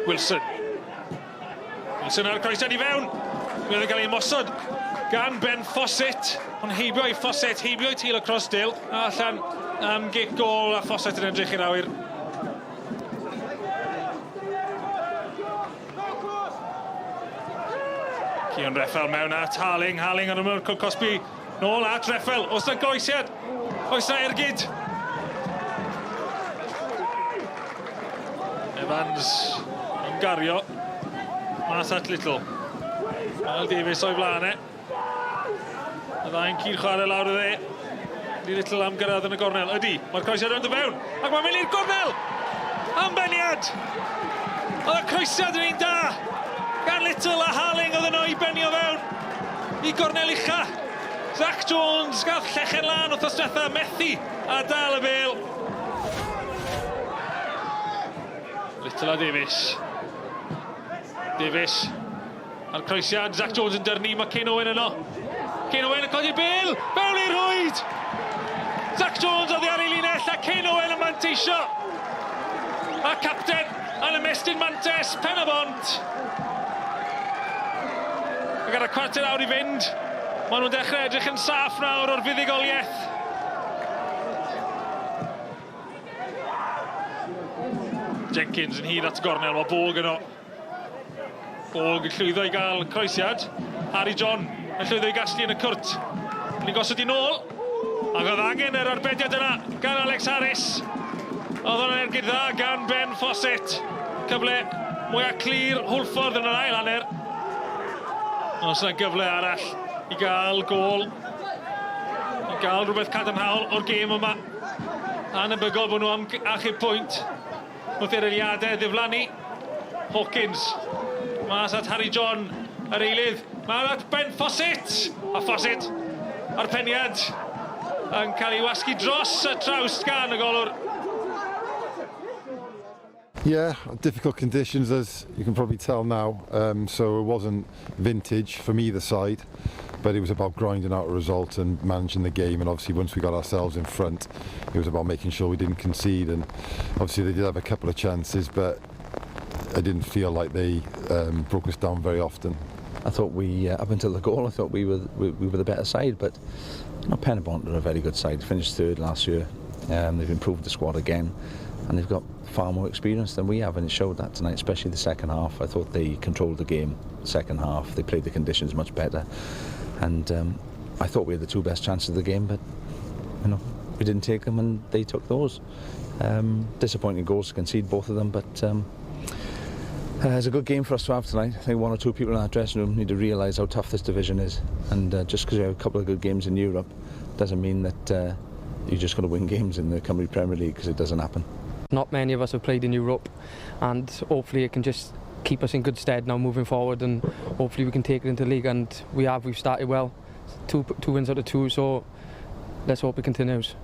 Wilson ar y croesiad i fewn. Bydd yn cael ei mosod gan Ben Fawcett. Ond heibio i Fawcett, heibio i tîl y crossdale. Allan am gic gol a Fawcett yn edrych i'r awyr. Cion Reffel mewn at Harling ar ymwyr Cosby. Nôl at Reffel, oes na groesiad, oes na ergyd. Evans yn gario, mas at Little. Al Davies o'i flaen e. Y ddau'n cyd chwarae lawr y dde. Di Little am gyrraedd yn y gornel. Ydy, mae'r croesiad yn dod fewn. Ac mae'n mynd i'r gornel. Ambeniad. Oedd y croesiad yn un da. Gan Little a Harling oedd yno i benio fewn. I gornel ucha. Zach Jones gath llechen lan wrth ystwetha methu a dal y bel. Little a Davies. Davies. A'r croesiad, Zach Jones yn dyrnu, mae Kane Owen yno. Kane Owen yn codi'r bel, fewn i'r rwyd! Zach Jones oddi ar ei linell a Kane Owen yn manteisio. A capten yn ymestyn mantes, Penybont. Ac ar y cwarter awr i fynd, maen nhw'n dechrau edrych yn saff nawr o'r buddugoliaeth. Jenkins yn hyd at gornel, mae Borg yno. Borg yn llwyddo i gael croesiad. Harry John yn llwyddo i gasglu yn y cwrt. Ni'n gosod i nôl. Ac oedd angen yr arbediad yna gan Alex Harris. Oedd hwnna'n ergyd dda gan Ben Fawcett. Cyfle mwyaf clir Hwlffordd yn yr ail hanner. Os yna gyfle arall i gael gol. I gael rhywbeth cadarnhaol o'r gêm yma. Anebygol bod nhw am achub pwynt. Wrth i'r eiliadau ddiflannu. Hawkins. Mas at Harry John, yr eilydd. Mas at Ben Fawcett. A Fawcett a'r peniad yn cael ei wasgu dros y trawst gan y golwr. Yeah, difficult conditions as you can probably tell now. So it wasn't vintage from either side, but it was about grinding out a result and managing the game. And obviously once we got ourselves in front, it was about making sure we didn't concede. And obviously they did have a couple of chances, but I didn't feel like they broke us down very often. I thought we, up until the goal, I thought we were the better side, but you know, Penybont are a very good side. Finished third last year. They've improved the squad again, and they've got far more experience than we have, and it showed that tonight, especially the second half. I thought they controlled the game second half. They played the conditions much better, and I thought we had the two best chances of the game, but you know, we didn't take them, and they took those. Disappointing goals to concede, both of them, but it's a good game for us to have tonight. I think one or two people in our dressing room need to realise how tough this division is, and just because you have a couple of good games in Europe doesn't mean that you're just going to win games in the Cymru Premier League, because it doesn't happen. Not many of us have played in Europe, and hopefully it can just keep us in good stead now moving forward, and hopefully we can take it into the league, and we've started well. Two wins out of two, so let's hope it continues.